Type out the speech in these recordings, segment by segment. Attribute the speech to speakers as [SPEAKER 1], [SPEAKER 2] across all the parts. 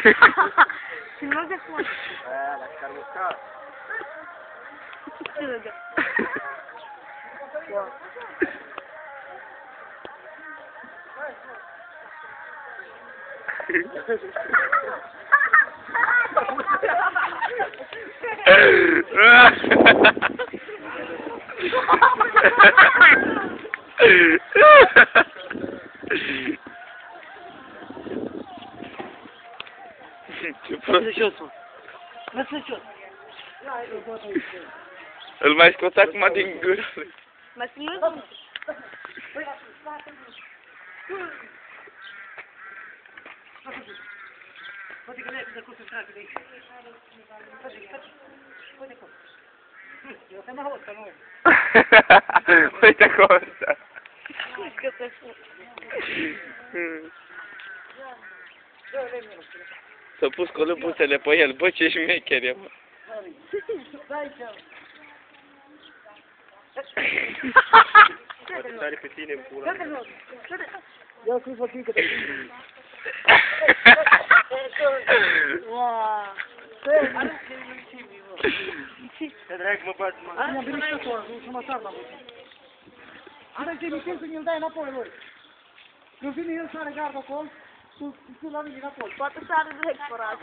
[SPEAKER 1] Se não der conta.
[SPEAKER 2] É, vai ficar no carro.
[SPEAKER 3] Îl mai scot acum din gură.
[SPEAKER 1] Mas nu.
[SPEAKER 3] Uite cum asta. S-a pus colubuțele pe el, bă, ce șmecher e, mă.
[SPEAKER 2] Poate sare pe tine în pula.
[SPEAKER 4] Ia să-i fac încă de
[SPEAKER 2] Te drag, mă bați, mă.
[SPEAKER 4] Am venit și acolo, nu mă sar la voi. Are ce mișem să mi-l dai înapoi, voi. Nu vine el să are gardă acolo, tu la mine înapoi.
[SPEAKER 1] Poate să are direct forat.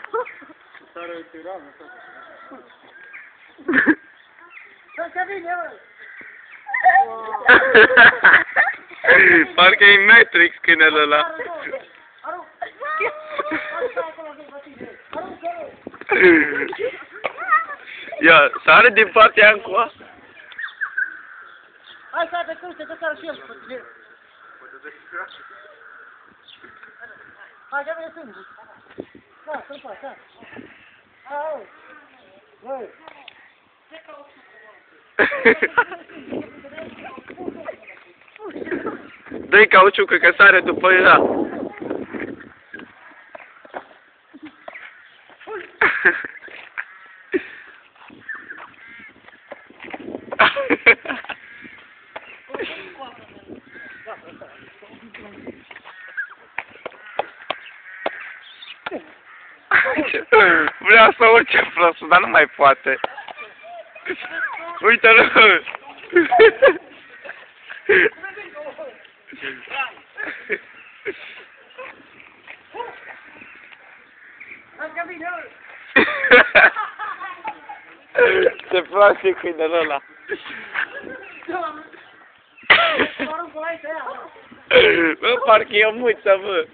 [SPEAKER 2] Sare pe ramă,
[SPEAKER 4] Să vine, bă!
[SPEAKER 3] Parcă e Matrix câinele ăla. Ia, sare din partea aia încoa.
[SPEAKER 4] Hai să te câște, că sară și el pe tine. Hai, că vine singur. Da, să-l faci, da. Hai, hai.
[SPEAKER 3] Dă-i cauciucă că sare după ea. Vrea să urce prostul, dar nu mai poate. Uite-l! Ce place câinele ăla. Bă, parcă e o muiță, bă.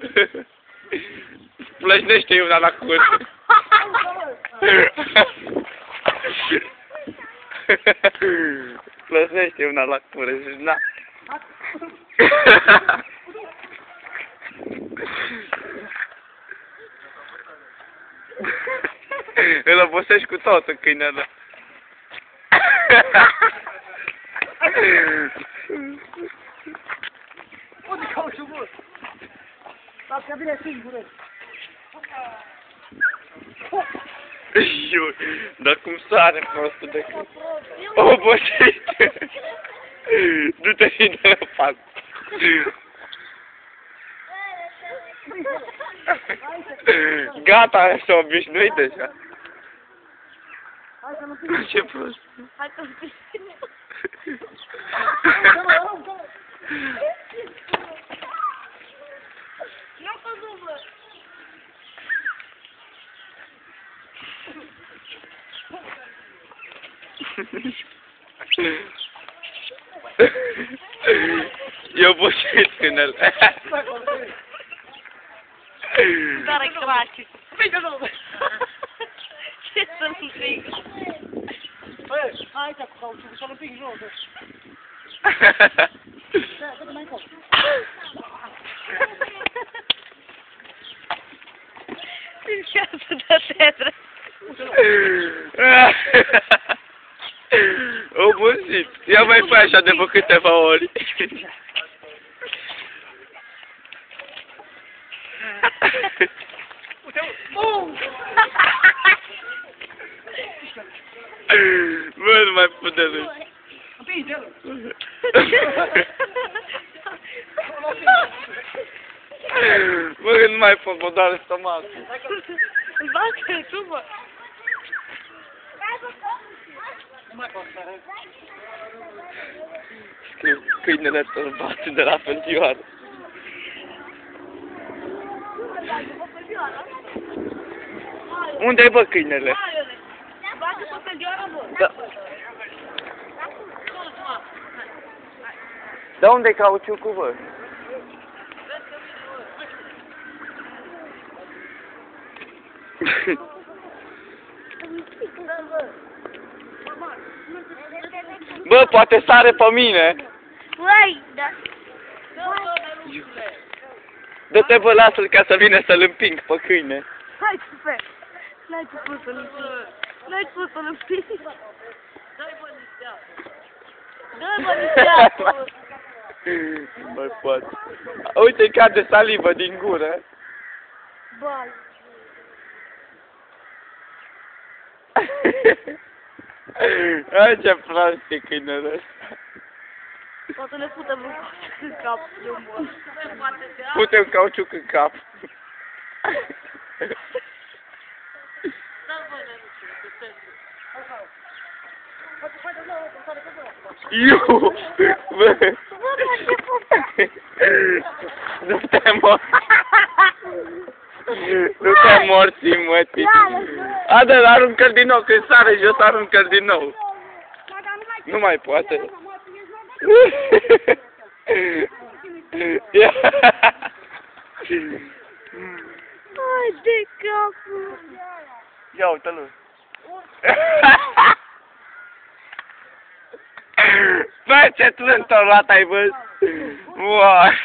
[SPEAKER 3] Plășnește una la curs. Plășnește una la curs, na. Îl obosești cu tot în câinele.
[SPEAKER 4] Unde cauți, bă? Dar că vine singură.
[SPEAKER 3] Jur, dar cum sare prostul de când. Obosește. Du-te și dă fac. Gata, s-a obișnuit deja.
[SPEAKER 4] Hai să nu pică.
[SPEAKER 3] Ce prost.
[SPEAKER 1] Hai să pică. Nu că nu, bă.
[SPEAKER 3] Eu obosit câinele.
[SPEAKER 1] Dar e craci. Pică, nu, bă. Ce să nu pică?
[SPEAKER 4] Băi, hai cu cauciucul să nu pică jos. Da, dă-te mai încolo.
[SPEAKER 1] Încearcă de tetră.
[SPEAKER 3] Obosit. Ia mai fai așa de câteva ori. Bă, nu mai pot de râs. Bă, nu mai pot, mă doare stomacul.
[SPEAKER 1] Bate, tu, bă.
[SPEAKER 4] Nu mai pot să arăt.
[SPEAKER 3] Scriu câinele sălbatic de la Făltioară. Unde-i, bă, câinele?
[SPEAKER 1] Bate pe Făltioară, bă.
[SPEAKER 3] Da. Da, unde-i cauciucul, bă? Bă, poate sare pe mine.
[SPEAKER 1] Băi, da.
[SPEAKER 3] Dă-te, bă, lasă-l ca să vină să-l împing pe câine.
[SPEAKER 1] Hai, super. N-ai ce spus să-l împing. N-ai ce spus să-l împing. Dă-i bă niște apă. Dă-i bă niște apă.
[SPEAKER 3] Nu mai pot. Uite-i cade salivă din gură.
[SPEAKER 1] Băi.
[SPEAKER 3] Ai, ce prost e câinele ăsta.
[SPEAKER 1] Poate le putem în cap.
[SPEAKER 3] Pute un cauciuc în cap. Iu! Bă! Nu te mor. Nu te morți, mătii. Adă, aruncă-l din nou, când sare jos, aruncă-l din nou. Nu mai poate.
[SPEAKER 1] Ai de capul.
[SPEAKER 3] Ia uite-l. Bă, ce trântor luat ai văzut? Uai!